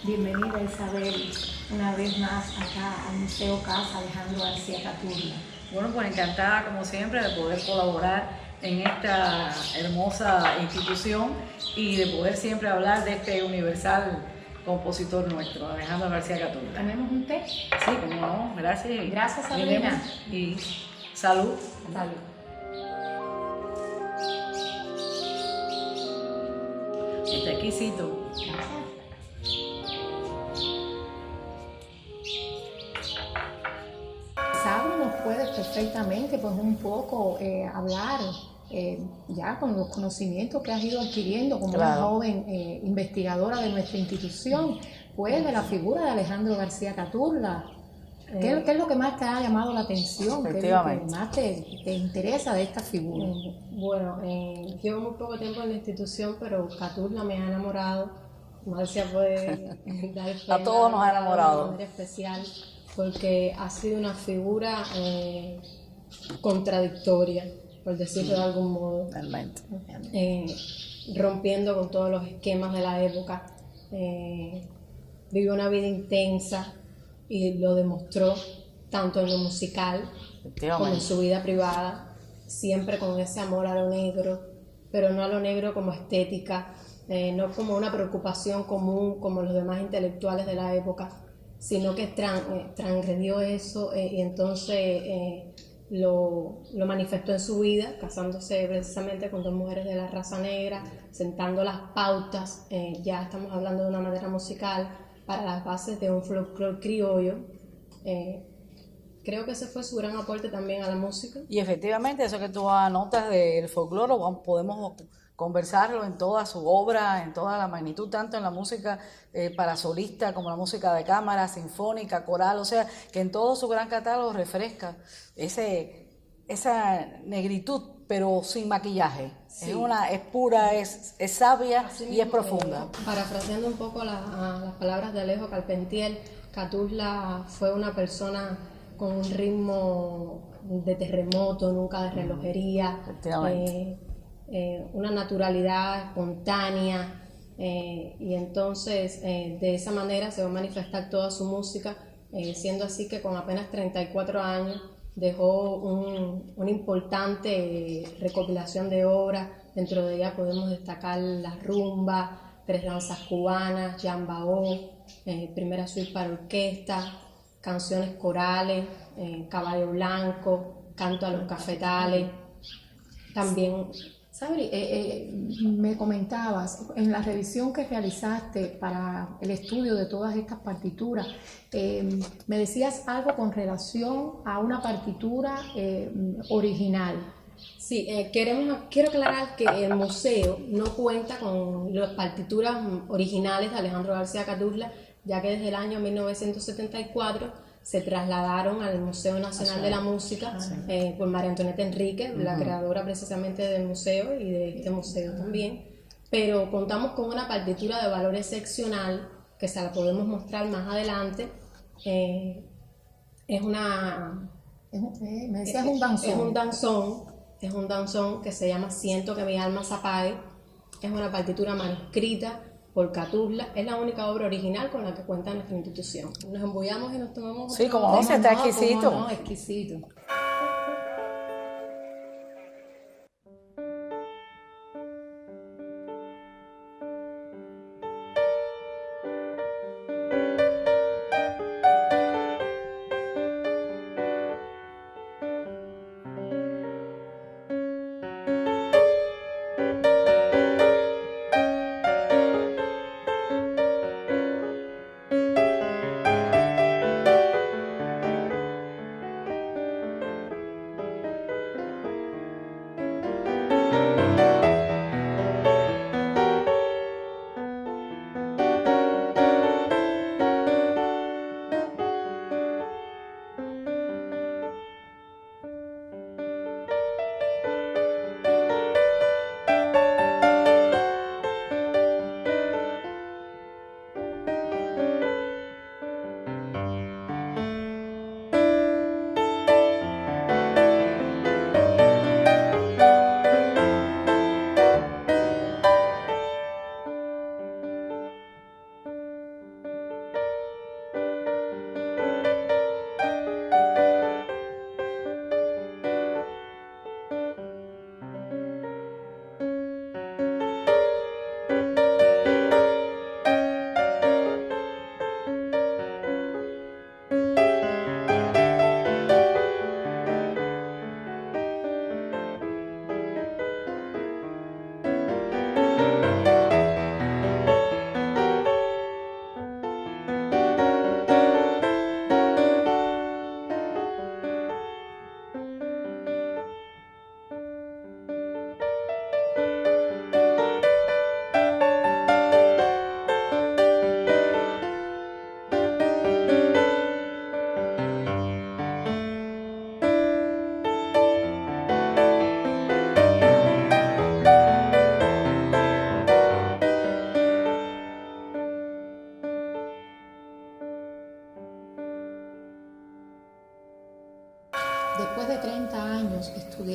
Bienvenida Isabel una vez más acá al Museo Casa Alejandro García Caturla. Bueno, pues encantada como siempre de poder colaborar en esta hermosa institución y de poder siempre hablar de este universal compositor nuestro, Alejandro García Caturla. ¿Tenemos un té? Sí, como no, gracias. Gracias, Sabrina. Y salud. Salud. Está exquisito. Gracias. Sabri nos puede perfectamente pues un poco hablar ya con los conocimientos que has ido adquiriendo como una joven investigadora de nuestra institución, pues de la figura de Alejandro García Caturla. ¿Qué es lo que más te ha llamado la atención? ¿Qué es lo que más te interesa de esta figura? Bueno, llevo muy poco tiempo en la institución, pero Caturla me ha enamorado. Marcia puede dar fe, a todos nos ha enamorado. De manera especial, porque ha sido una figura contradictoria, por decirlo de algún modo. Realmente. Rompiendo con todos los esquemas de la época. Vivió una vida intensa y lo demostró tanto en lo musical como en su vida privada, siempre con ese amor a lo negro, pero no a lo negro como estética, no como una preocupación común como los demás intelectuales de la época, sino que transgredió eso y entonces lo manifestó en su vida, casándose precisamente con dos mujeres de la raza negra, sentando las pautas, ya estamos hablando de una manera musical, para las bases de un folclore criollo. Creo que ese fue su gran aporte también a la música. Y efectivamente, eso que tú anotas del folclore, podemos conversarlo en toda su obra, en toda la magnitud, tanto en la música para solista como la música de cámara, sinfónica, coral, o sea, que en todo su gran catálogo refresca esa negritud, pero sin maquillaje. Sí. Es pura, es sabia. Así y mismo, es profunda. Parafraseando un poco las palabras de Alejo Carpentier, Caturla fue una persona con un ritmo de terremoto, nunca de relojería, una naturalidad espontánea, y entonces de esa manera se va a manifestar toda su música, siendo así que con apenas 34 años dejó una importante recopilación de obras. Dentro de ella podemos destacar la rumba, tres danzas cubanas, yambaó, primera suite para orquesta, canciones corales, Caballo Blanco, canto a los cafetales. También, Sabri, me comentabas en la revisión que realizaste para el estudio de todas estas partituras, me decías algo con relación a una partitura original. Sí, quiero aclarar que el museo no cuenta con las partituras originales de Alejandro García Caturla, ya que desde el año 1974 se trasladaron al Museo Nacional de la Música por María Antonieta Enríquez, la creadora precisamente del museo y de este museo también. Pero contamos con una partitura de valor excepcional que se la podemos mostrar más adelante. Es un danzón. Es un danzón que se llama Siento que mi alma se apague. Es una partitura manuscrita por Caturla. Es la única obra original con la que cuenta nuestra institución. Nos embullamos y nos tomamos... Sí, como no, se está exquisito. No, exquisito.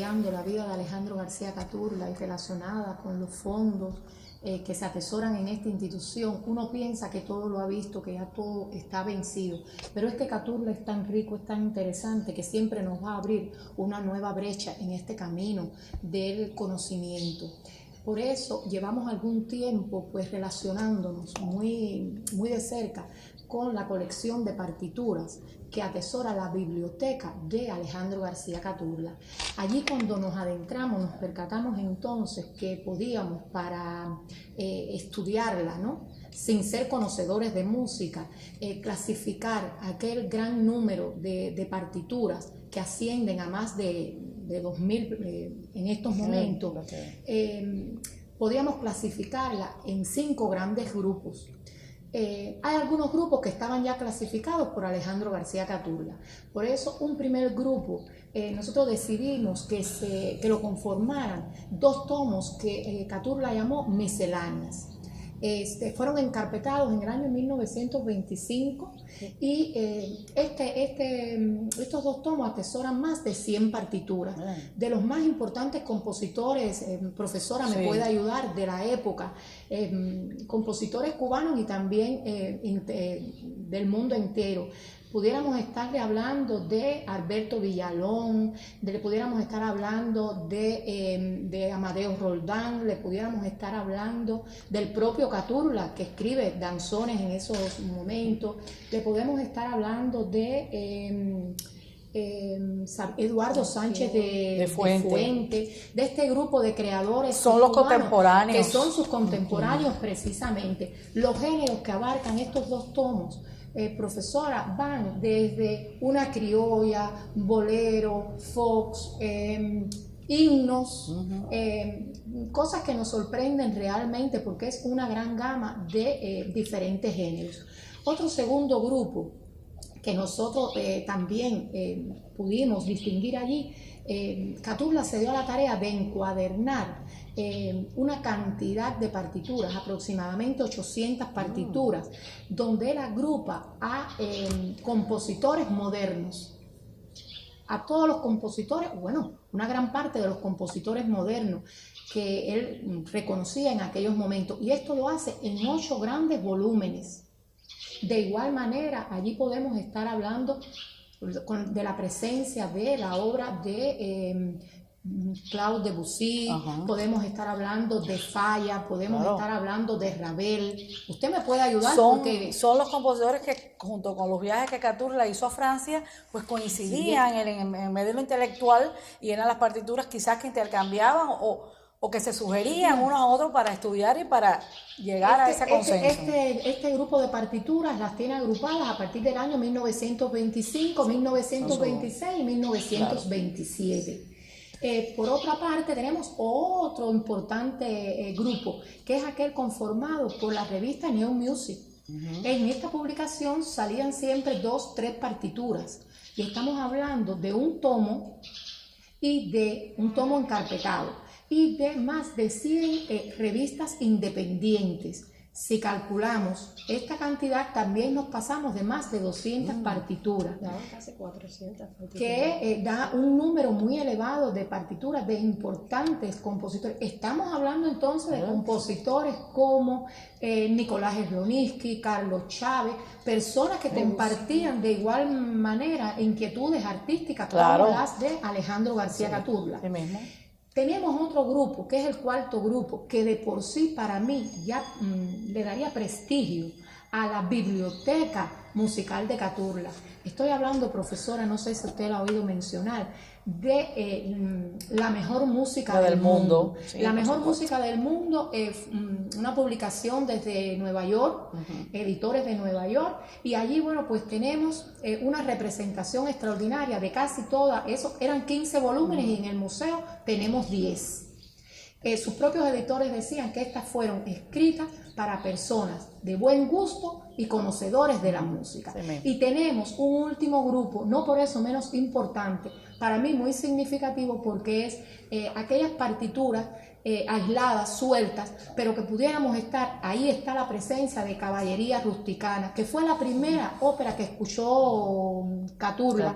estudiando la vida de Alejandro García Caturla y relacionada con los fondos que se atesoran en esta institución, uno piensa que todo lo ha visto, que ya todo está vencido, pero es que Caturla es tan rico, es tan interesante, que siempre nos va a abrir una nueva brecha en este camino del conocimiento. Por eso llevamos algún tiempo pues relacionándonos muy de cerca con la colección de partituras que atesora la biblioteca de Alejandro García Caturla. Allí, cuando nos adentramos, nos percatamos entonces que podíamos, para estudiarla, ¿no?, sin ser conocedores de música, clasificar aquel gran número de partituras que ascienden a más de 2000 en estos momentos. Podíamos clasificarla en 5 grandes grupos. Hay algunos grupos que estaban ya clasificados por Alejandro García Caturla. Por eso, un primer grupo, nosotros decidimos que lo conformaran 2 tomos que Caturla llamó misceláneas. Fueron encarpetados en el año 1925 y estos 2 tomos atesoran más de 100 partituras de los más importantes compositores, profesora me puede ayudar, de la época, compositores cubanos y también del mundo entero. Pudiéramos estarle hablando de Alberto Villalón, le pudiéramos estar hablando de Amadeo Roldán, le pudiéramos estar hablando del propio Caturla, que escribe danzones en esos momentos, le podemos estar hablando de Eduardo Sánchez de Fuente, de este grupo de creadores son los contemporáneos, que son sus contemporáneos precisamente. Los géneros que abarcan estos 2 tomos, profesora, van desde una criolla, bolero, fox, himnos, cosas que nos sorprenden realmente porque es una gran gama de diferentes géneros. Otro segundo grupo que nosotros también pudimos distinguir allí, Caturla se dio a la tarea de encuadernar una cantidad de partituras, aproximadamente 800 partituras, donde él agrupa a compositores modernos, a todos los compositores, bueno, una gran parte de los compositores modernos que él reconocía en aquellos momentos, y esto lo hace en 8 grandes volúmenes. De igual manera, allí podemos estar hablando de la presencia de la obra de Claude Debussy, podemos estar hablando de Falla, podemos estar hablando de Ravel. Usted me puede ayudar porque son los compositores que, junto con los viajes que Caturla hizo a Francia, pues coincidían en medio de lo intelectual, y eran las partituras quizás que intercambiaban o que se sugerían unos a otros para estudiar y para llegar a ese consenso. Este grupo de partituras las tiene agrupadas a partir del año 1925, 1926 y 1927. Por otra parte, tenemos otro importante grupo, que es aquel conformado por la revista New Music. En esta publicación salían siempre 2, 3 partituras, y estamos hablando de un tomo encarpetado y de más de 100 revistas independientes. Si calculamos esta cantidad, también nos pasamos de más de 200 partituras. Casi 400 partituras. Que da un número muy elevado de partituras de importantes compositores. Estamos hablando entonces de compositores como Nicolás Slonimsky, Carlos Chávez, personas que compartían de igual manera inquietudes artísticas como las de Alejandro García Caturla. Tenemos otro grupo, que es el 4º grupo, que de por sí para mí ya le daría prestigio a la biblioteca musical de Caturla. Estoy hablando, profesora, no sé si usted la ha oído mencionar, de la mejor música del mundo. Sí, la mejor música del mundo es una publicación desde Nueva York, editores de Nueva York, y allí, bueno, pues tenemos una representación extraordinaria de casi todas, esos eran 15 volúmenes y en el museo tenemos 10. Sus propios editores decían que estas fueron escritas para personas de buen gusto y conocedores de la música. Y tenemos un último grupo, no por eso menos importante, para mí muy significativo, porque es aquellas partituras aisladas, sueltas, pero que pudiéramos estar, ahí está la presencia de Caballería Rusticana, que fue la primera ópera que escuchó Catulla,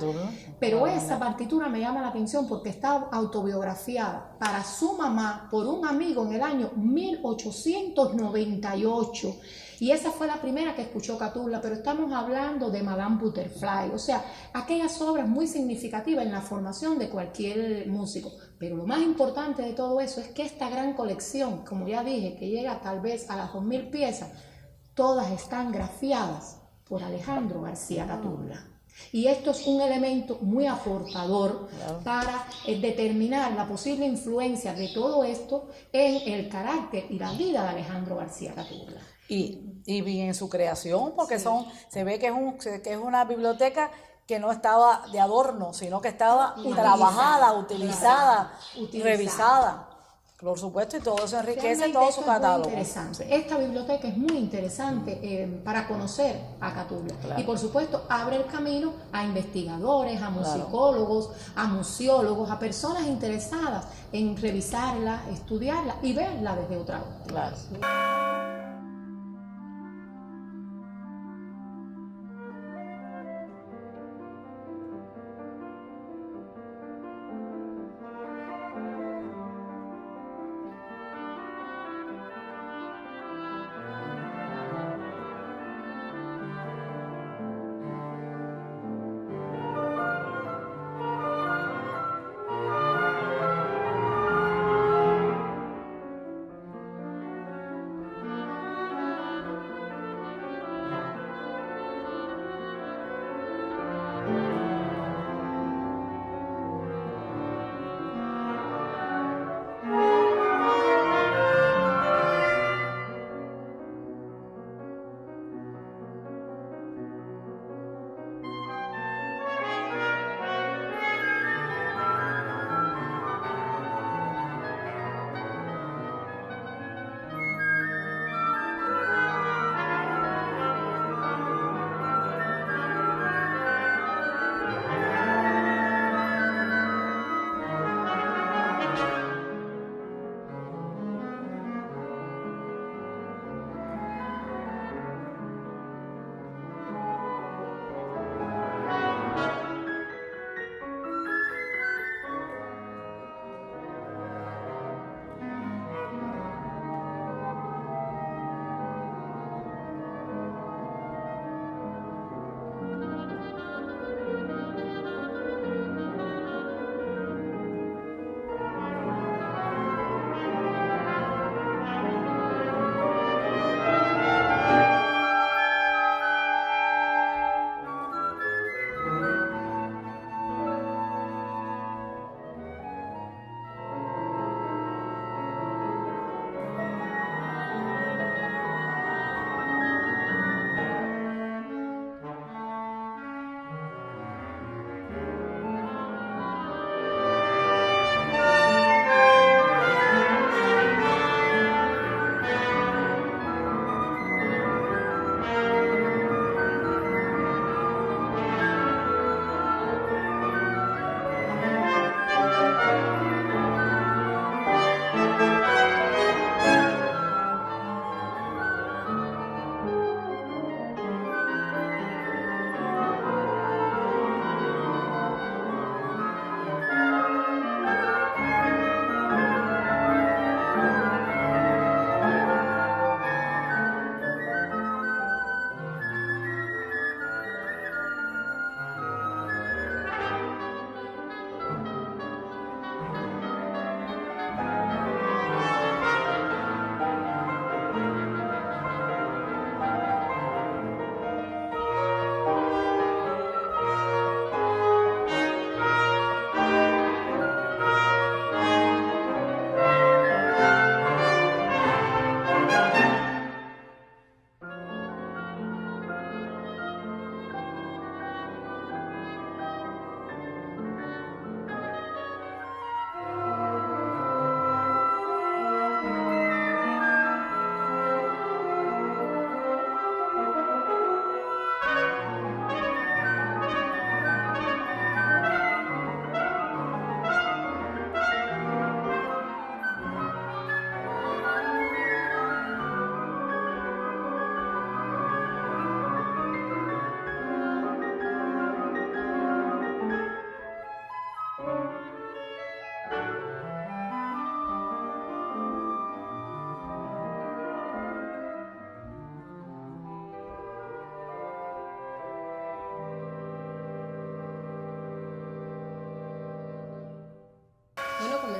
pero esa partitura me llama la atención porque está autobiografiada para su mamá por un amigo en el año 1898. Y esa fue la primera que escuchó Catulla, pero estamos hablando de Madame Butterfly, o sea, aquellas obras muy significativas en la formación de cualquier músico. Pero lo más importante de todo eso es que esta gran colección, como ya dije, que llega tal vez a las 2000 piezas, todas están grafiadas por Alejandro García Catulla. Y esto es un elemento muy aportador para determinar la posible influencia de todo esto en el carácter y la vida de Alejandro García Catulla. Y en su creación, porque sí, se ve que es una biblioteca que no estaba de adorno, sino que estaba trabajada, utilizada, revisada. Por supuesto, y todo eso enriquece todo su catálogo. Interesante. Esta biblioteca es muy interesante para conocer a Catulla. Y por supuesto, abre el camino a investigadores, a musicólogos, a museólogos, a personas interesadas en revisarla, estudiarla y verla desde otra óptica.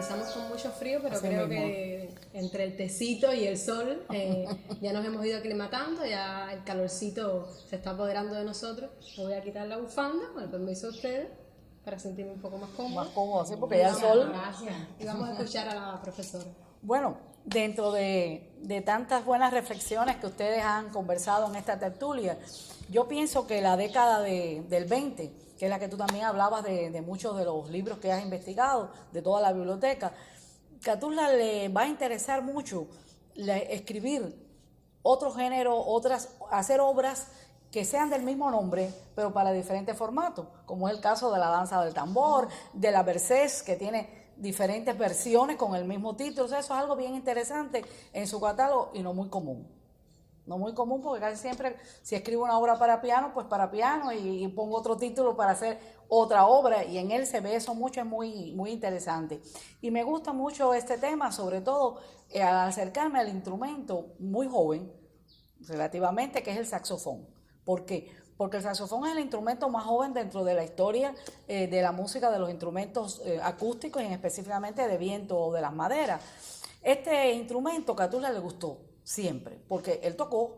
comenzamos con mucho frío, pero así creo mismo. Que entre el tecito y el sol ya nos hemos ido aclimatando, ya el calorcito se está apoderando de nosotros. Me voy a quitar la bufanda, con el permiso de ustedes, para sentirme un poco más cómodo. Más cómodo, sí, porque ya el sol... Gracias. Y vamos a escuchar a la profesora. Bueno, dentro de tantas buenas reflexiones que ustedes han conversado en esta tertulia, yo pienso que la década del 20, que es la que tú también hablabas de muchos de los libros que has investigado, de toda la biblioteca, Catula le va a interesar mucho escribir otro género, hacer obras que sean del mismo nombre, pero para diferentes formatos, como es el caso de la danza del tambor, de la versés, que tiene diferentes versiones con el mismo título. O sea, eso es algo bien interesante en su catálogo y no muy común. No muy común porque casi siempre, si escribo una obra para piano, pues para piano y pongo otro título para hacer otra obra, y en él se ve eso mucho, es muy, muy interesante. Y me gusta mucho este tema, sobre todo al acercarme al instrumento muy joven, relativamente, que es el saxofón. ¿Por qué? Porque el saxofón es el instrumento más joven dentro de la historia de la música, de los instrumentos acústicos y específicamente de viento o de las maderas. Este instrumento Catula le gustó siempre, porque él tocó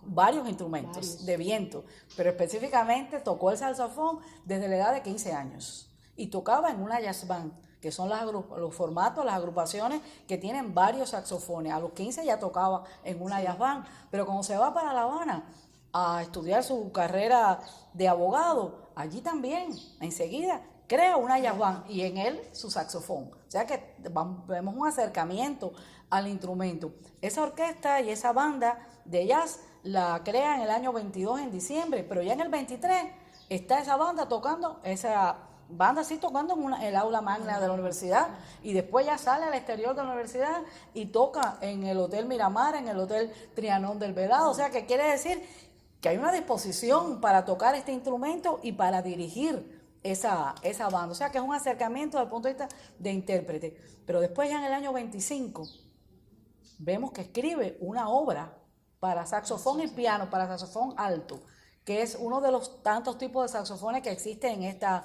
varios instrumentos de viento, pero específicamente tocó el saxofón desde la edad de 15 años y tocaba en una jazz band, que son los formatos, las agrupaciones que tienen varios saxofones. A los 15 ya tocaba en una jazz band, pero cuando se va para La Habana a estudiar su carrera de abogado, allí también, enseguida, crea una jazz band y en él su saxofón. O sea que vemos un acercamiento al instrumento. Esa orquesta y esa banda de jazz la crea en el año 22, en diciembre, pero ya en el 23 está esa banda tocando, en el aula magna de la universidad, y después ya sale al exterior de la universidad y toca en el Hotel Miramar, en el Hotel Trianón del Vedado. O sea que quiere decir que hay una disposición para tocar este instrumento y para dirigir esa banda. O sea que es un acercamiento desde el punto de vista de intérprete. Pero después ya en el año 25 vemos que escribe una obra para saxofón y piano, para saxofón alto, que es uno de los tantos tipos de saxofones que existen en esta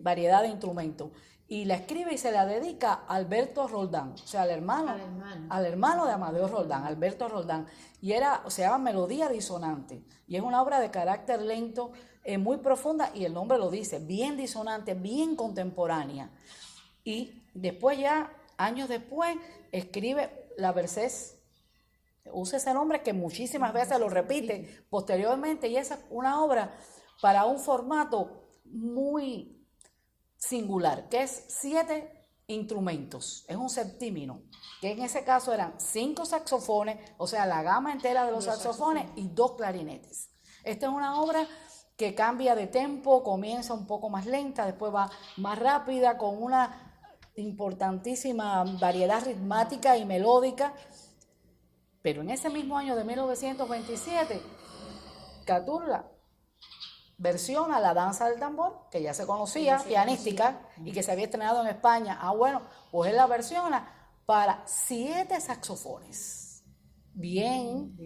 variedad de instrumentos. Y la escribe y se la dedica a Alberto Roldán, o sea, al hermano de Amadeo Roldán, Alberto Roldán. Y se llama Melodía Disonante. Y es una obra de carácter lento, muy profunda, y el nombre lo dice, bien disonante, bien contemporánea. Y después ya, años después, escribe la versés. Usa ese nombre que muchísimas veces lo repite posteriormente, y esa es una obra para un formato muy singular, que es 7 instrumentos, es un septímino, que en ese caso eran 5 saxofones, o sea, la gama entera de los saxofones y 2 clarinetes. Esta es una obra que cambia de tempo, comienza un poco más lenta, después va más rápida, con una importantísima variedad ritmática y melódica. Pero en ese mismo año de 1927, Catula versiona la danza del tambor, que ya se conocía, pianística, y que se había estrenado en España. Bueno, pues él la versiona para 7 saxofones. Bien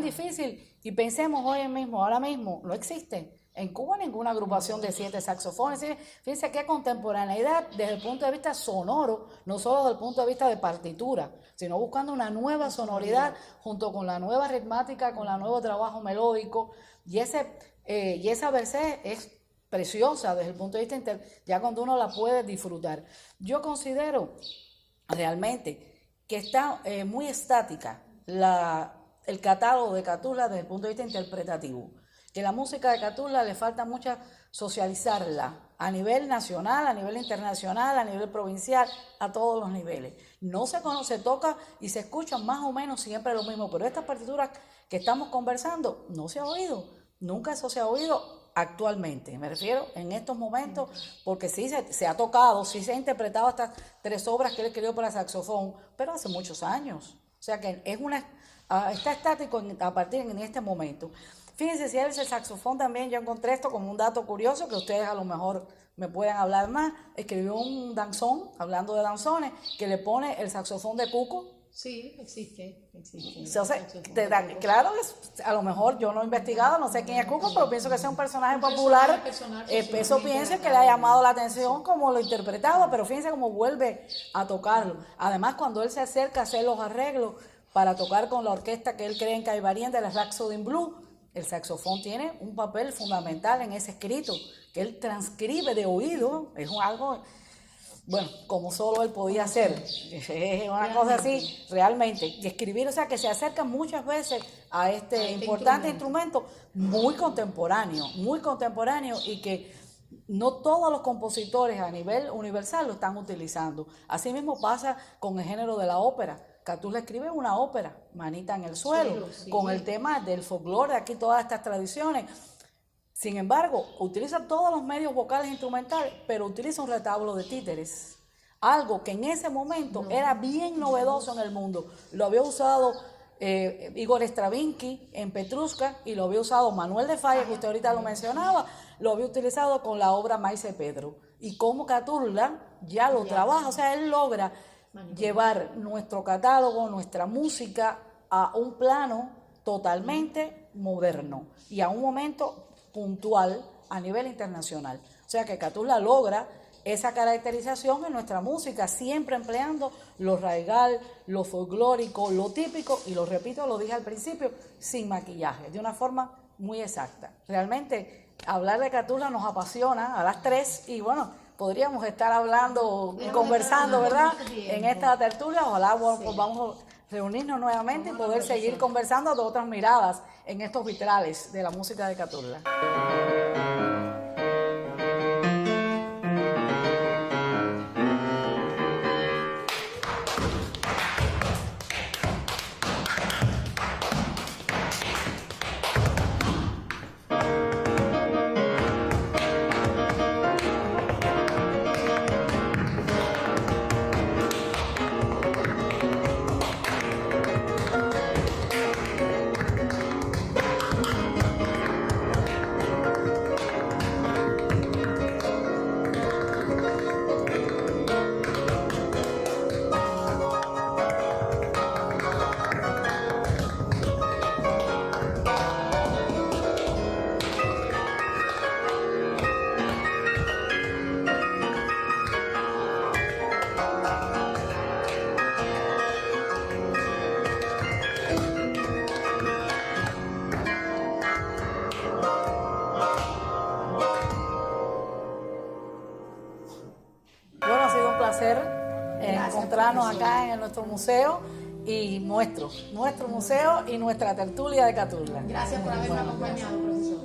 difícil. Y pensemos ahora mismo, no existe en Cuba ninguna agrupación de 7 saxofones. Fíjense qué contemporaneidad desde el punto de vista sonoro, no solo desde el punto de vista de partitura, sino buscando una nueva sonoridad junto con la nueva ritmática, con el nuevo trabajo melódico. Y esa versés es preciosa desde el punto de vista ya cuando uno la puede disfrutar. Yo considero realmente que está muy estática el catálogo de Catula desde el punto de vista interpretativo, que la música de Catula le falta mucho socializarla a nivel nacional, a nivel internacional, a nivel provincial, a todos los niveles. No se conoce, toca y se escucha más o menos siempre lo mismo, pero estas partituras que estamos conversando no se ha oído, nunca eso se ha oído actualmente, me refiero en estos momentos, porque sí se ha tocado, sí se ha interpretado estas 3 obras que él escribió para saxofón, pero hace muchos años. O sea que está estático a partir de este momento. Fíjense, si es el saxofón también, yo encontré esto como un dato curioso que ustedes a lo mejor me pueden hablar más. Escribió un danzón, hablando de danzones, que le pone el saxofón de cuco, Sí, existe. Entonces, claro que a lo mejor yo no he investigado, no sé quién es Cuco, pero pienso que sea un personaje popular. Eso pienso que le ha llamado la atención como lo interpretaba, pero fíjense cómo vuelve a tocarlo. Además, cuando él se acerca a hacer los arreglos para tocar con la orquesta que él cree en Caibarien de la Rhapsody in Blue, el saxofón tiene un papel fundamental en ese escrito, que él transcribe de oído, es algo... Bueno, como solo él podía hacer, es una cosa así, realmente, y escribir, o sea, que se acerca muchas veces a este importante instrumento muy contemporáneo, y que no todos los compositores a nivel universal lo están utilizando. Así mismo pasa con el género de la ópera. Catulla escribe una ópera, Manita en el suelo, sí. Con el tema del folclore, aquí todas estas tradiciones. Sin embargo, utiliza todos los medios vocales e instrumentales, pero utiliza un retablo de títeres. Algo que en ese momento era bien novedoso en el mundo. Lo había usado Igor Stravinsky en Petrushka y lo había usado Manuel de Falla, que usted ahorita lo mencionaba, lo había utilizado con la obra Maese Pedro. Y como Catulla ya lo trabaja, o sea, él logra llevar nuestro catálogo, nuestra música a un plano totalmente moderno y a un momento puntual a nivel internacional. O sea que Catulla logra esa caracterización en nuestra música, siempre empleando lo raigal, lo folclórico, lo típico, y lo repito, lo dije al principio, sin maquillaje, de una forma muy exacta. Realmente hablar de Catulla nos apasiona a las 3 y bueno, podríamos estar hablando y conversando, ¿verdad? En esta tertulia, ojalá vamos a reunirnos nuevamente y poder seguir conversando de otras miradas en estos vitrales de la música de Catulla. Encontrarnos acá en nuestro museo y nuestro museo y nuestra tertulia de Catulla. Gracias por haberme acompañado, profesor.